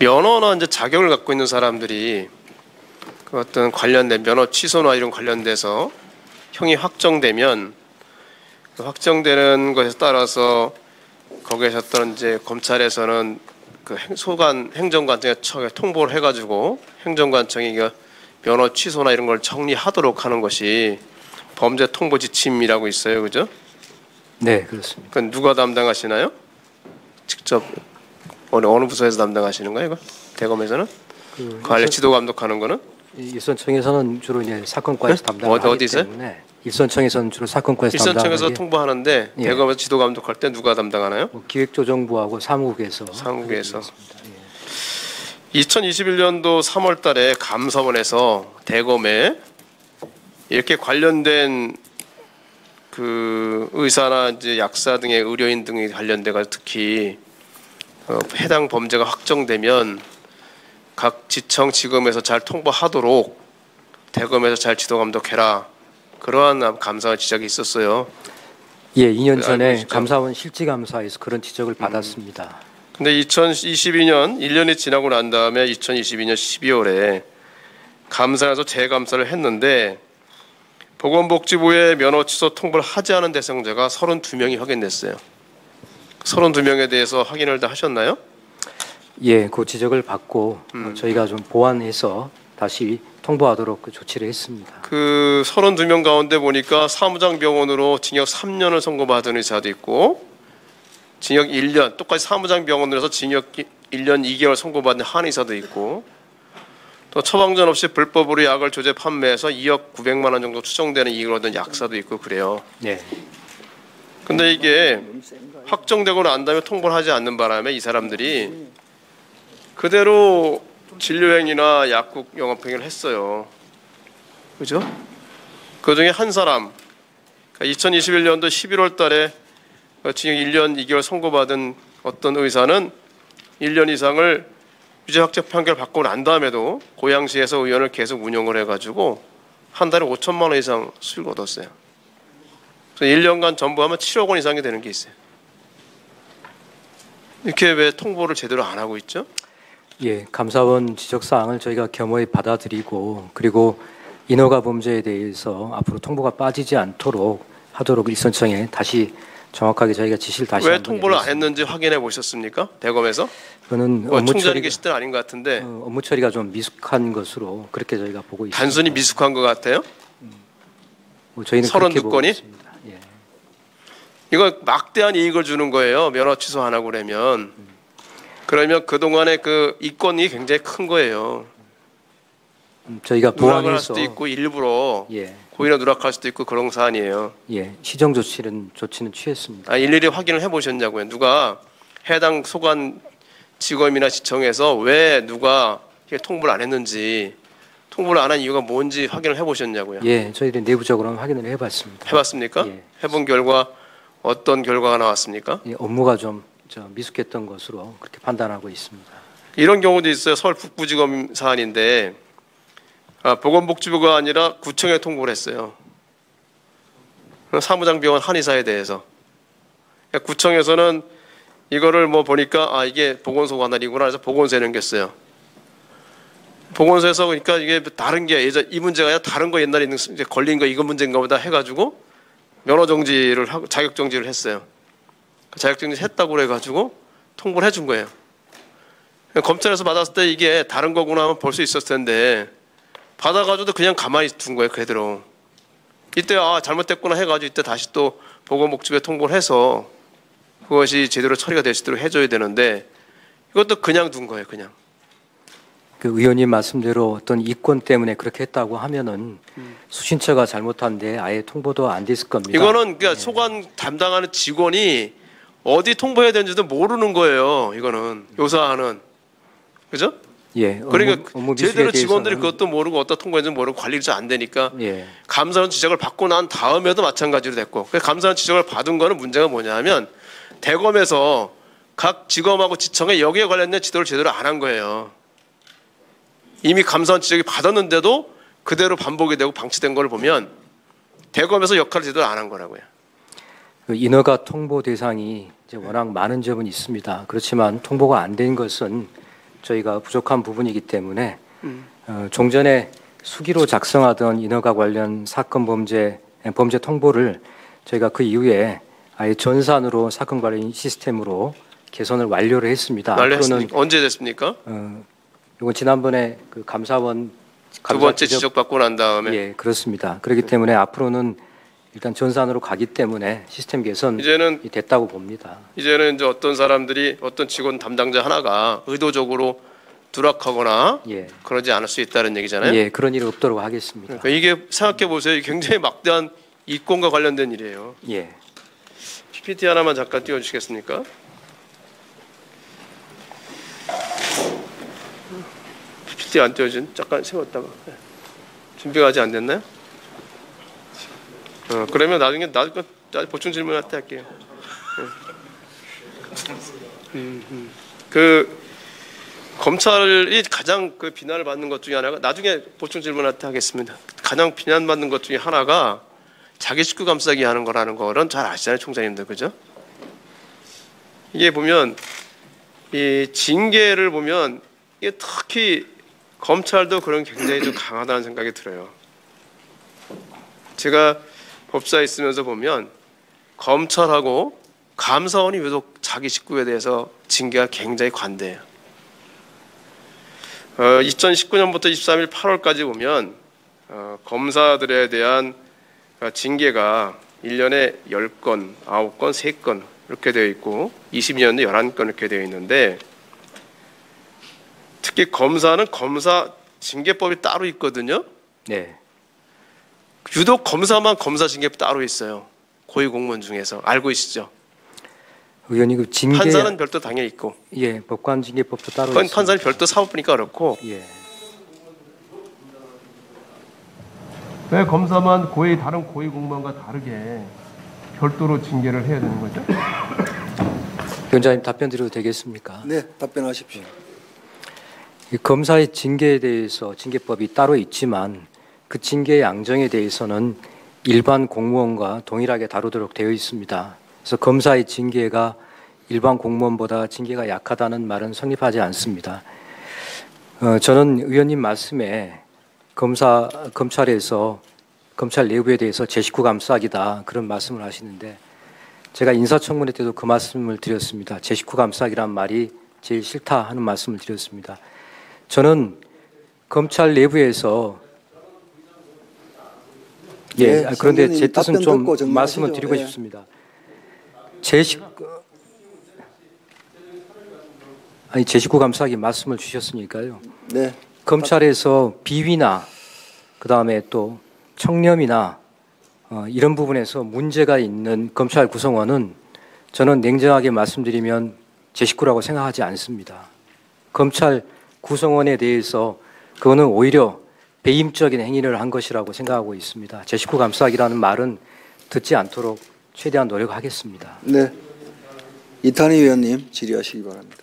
면허나 이제 자격을 갖고 있는 사람들이 그 어떤 관련된 면허 취소나 이런 관련돼서 형이 확정되면 그 확정되는 것에 따라서 거기에서 이제 검찰에서는 그 소관 행정관청에 통보를 해가지고 행정관청이 면허 취소나 이런 걸 정리하도록 하는 것이 범죄 통보 지침이라고 있어요, 그죠? 네, 그렇습니다. 그건 누가 담당하시나요? 직접 어느 부서에서 담당하시는 거예요, 이거? 대검에서는? 관리 지도 감독하는 거는? 일선청에서는 주로 이제 사건과에서 담당하기 때문에 일선청에서는 주로 사건과에서 일선청에서 통보하는데 예. 대검에서 지도 감독할 때 누가 담당하나요? 뭐 기획조정부하고 사무국에서. 2021년도 3월달에 감사원에서 대검에 이렇게 관련된 그 의사나 이제 약사 등의 의료인 등이 관련돼가 특히 해당 범죄가 확정되면 각 지청 지검에서 잘 통보하도록 대검에서 잘 지도 감독해라. 그러한 감사원 지적이 있었어요. 예, 2년 전에 감사원 실지감사에서 그런 지적을 받았습니다. 근데 2022년 1년이 지나고 난 다음에 2022년 12월에 감사에서 재감사를 했는데 보건복지부의 면허 취소 통보를 하지 않은 대상자가 32명이 확인됐어요. 32명에 대해서 확인을 다 하셨나요? 예, 그 지적을 받고 저희가 좀 보완해서 다시 통보하도록 그 조치를 했습니다. 그 32명 가운데 보니까 사무장 병원으로 징역 3년을 선고받은 의사도 있고 징역 1년, 똑같이 사무장 병원으로 해서 징역 1년 2개월 선고받은 한의사도 있고 또 처방전 없이 불법으로 약을 조제 판매해서 2억 900만 원 정도 추정되는 이익을 얻은 약사도 있고 그래요. 네. 근데 이게 확정되고 난 다음에 통보를 하지 않는 바람에 이 사람들이 그대로 진료행위나 약국 영업행위를 했어요. 그죠? 그중에 한 사람 2021년도 11월 달에 징역 1년 2개월 선고받은 어떤 의사는 1년 이상을 유죄 확정 판결 받고 난 다음에도 고양시에서 의원을 계속 운영을 해가지고 한 달에 5천만 원 이상 수익을 얻었어요. 그래서 1년간 전부하면 7억 원 이상이 되는 게 있어요. 이렇게 왜 통보를 제대로 안 하고 있죠? 예, 감사원 지적사항을 저희가 겸허히 받아들이고 그리고 인허가 범죄에 대해서 앞으로 통보가 빠지지 않도록 하도록 일선청에 다시 정확하게 저희가 지시를 다시 왜 통보를 안 했는지 확인해 보셨습니까? 대검에서? 그거는 총장이 계실 때는 아닌 것 같은데 업무 처리가 좀 미숙한 것으로 그렇게 저희가 보고 있습니다. 단순히 미숙한 것 같아요? 뭐 저희는 그렇게 보고 32건이? 있습니다. 예. 이거 막대한 이익을 주는 거예요. 면허 취소 안 하고 그러면. 그러면 그동안의 그 이권이 굉장히 큰 거예요. 저희가 누락을 할 보완해서 수도 있고 일부러 예, 고의로 누락할 수도 있고 그런 사안이에요. 예, 시정 조치는 취했습니다. 일일이 확인을 해보셨냐고요. 누가 해당 소관 지검이나 지청에서 왜 누가 통보를 안 했는지 통보를 안 한 이유가 뭔지 확인을 해보셨냐고요. 예, 저희들이 내부적으로 확인을 해봤습니다. 해봤습니까? 예. 해본 결과 어떤 결과가 나왔습니까? 예, 업무가 좀 미숙했던 것으로 그렇게 판단하고 있습니다. 이런 경우도 있어요. 서울 북부지검 사안인데 보건복지부가 아니라 구청에 통보를 했어요. 사무장병원 한의사에 대해서. 구청에서는 이거를 뭐 보니까 이게 보건소 관할이구나 해서 보건소에 넘겼어요. 보건소에서 그러니까 이게 다른 게 예전 이 문제가 아니라 다른 거 옛날에 이제 걸린 거 이거 문제인가 보다 해가지고 면허 정지를 하고 자격 정지를 했어요. 자격 정지 했다고 그래가지고 통보를 해준 거예요. 검찰에서 받았을 때 이게 다른 거구나 하면 볼 수 있었을 텐데 받아가지고도 그냥 가만히 둔 거예요. 그대로. 이때 잘못됐구나 해가지고 이때 다시 또 보건복지부에 통보를 해서 그것이 제대로 처리가 될 수 있도록 해줘야 되는데 이것도 그냥 둔 거예요. 그냥. 그 의원님 말씀대로 어떤 이권 때문에 그렇게 했다고 하면은 수신처가 잘못한데 아예 통보도 안 됐을 겁니다. 이거는 그러니까 소관 담당하는 직원이 어디 통보해야 되는지도 모르는 거예요. 이거는 요사안은. 그죠? 예. 그러니까 업무 제대로 미숙에 직원들이 대해서는 그것도 모르고 어디다 통보했는지 모르고 관리를 잘 안 되니까 예. 감사원 지적을 받고 난 다음에도 마찬가지로 됐고 그래서 감사원 지적을 받은 거는 문제가 뭐냐면 대검에서 각 지검하고 지청에 여기에 관련된 지도를 제대로 안 한 거예요. 이미 감사원 지적이 받았는데도 그대로 반복이 되고 방치된 걸 보면 대검에서 역할을 제대로 안 한 거라고요. 그 인허가 통보 대상이 이제 워낙 많은 점은 있습니다. 그렇지만 통보가 안 된 것은 저희가 부족한 부분이기 때문에 종전에 수기로 작성하던 인허가 관련 사건 범죄 통보를 저희가 그 이후에 아예 전산으로 사건 관련 시스템으로 개선을 완료를 했습니다. 완료했습니까? 언제 됐습니까? 이건 지난번에 그 감사원 두 번째 지적받고 난 다음에. 예, 그렇습니다. 그렇기 때문에 앞으로는 일단 전산으로 가기 때문에 시스템 개선이 이제는 됐다고 봅니다. 이제는 이제 어떤 사람들이 어떤 직원 담당자 하나가 의도적으로 누락하거나 예, 그러지 않을 수 있다는 얘기잖아요. 예, 그런 일이 없도록 하겠습니다. 그러니까 이게 생각해 보세요. 이게 굉장히 막대한 이권과 관련된 일이에요. 예, PPT 하나만 잠깐 띄워주시겠습니까? PPT 안 띄워준 잠깐 세웠다가 준비가 아직 안 됐나요? 그러면 나중에 보충 질문할 때 할게요. 그 검찰이 가장 그 비난을 받는 것 중에 하나가 나중에 보충 질문할 때 하겠습니다. 가장 비난받는 것 중에 하나가 자기 식구 감싸기 하는 거라는 거는 잘 아시잖아요, 총장님들, 그죠? 이게 보면 이 징계를 보면 이게 특히 검찰도 그런 게 굉장히 좀 강하다는 생각이 들어요. 제가 법사에 있으면서 보면 검찰하고 감사원이 유독 자기 식구에 대해서 징계가 굉장히 관대해요. 2019년부터 23일 8월까지 보면 검사들에 대한 징계가 1년에 10건, 9건, 3건 이렇게 되어 있고 22년에 11건 이렇게 되어 있는데 특히 검사는 검사 징계법이 따로 있거든요. 네, 유독 검사만 검사 징계법 따로 있어요. 고위공무원 중에서 알고 있시죠? 의원님 그 징계 판사는 별도 당연히 있고, 예, 법관 징계법도 따로 그건 있습니다. 판사는 별도 사법부니까 그렇고. 예, 왜 검사만 다른 고위공무원과 다르게 별도로 징계를 해야 되는 거죠? 위원장님 답변 드려도 되겠습니까? 네, 답변하십시오. 이 검사의 징계에 대해서 징계법이 따로 있지만 그 징계의 양정에 대해서는 일반 공무원과 동일하게 다루도록 되어 있습니다. 그래서 검사의 징계가 일반 공무원보다 징계가 약하다는 말은 성립하지 않습니다. 저는 의원님 말씀에 검찰에서 검찰 내부에 대해서 제 식구 감싸기다 그런 말씀을 하시는데 제가 인사청문회 때도 그 말씀을 드렸습니다. 제 식구 감싸기란 말이 제일 싫다 하는 말씀을 드렸습니다. 저는 검찰 내부에서 예, 네, 그런데 제 선생님 뜻은 답변 좀 듣고 정리하시죠. 말씀을 드리고 예. 싶습니다. 제 식구 감싸기 말씀을 주셨으니까요. 네, 검찰에서 비위나 그다음에 또 청렴이나 이런 부분에서 문제가 있는 검찰 구성원은 저는 냉정하게 말씀드리면 제 식구라고 생각하지 않습니다. 검찰 구성원에 대해서 그거는 오히려 배임적인 행위를 한 것이라고 생각하고 있습니다. 제 식구 감싸기라는 말은 듣지 않도록 최대한 노력하겠습니다. 네. 이탄희 의원님 질의하시기 바랍니다.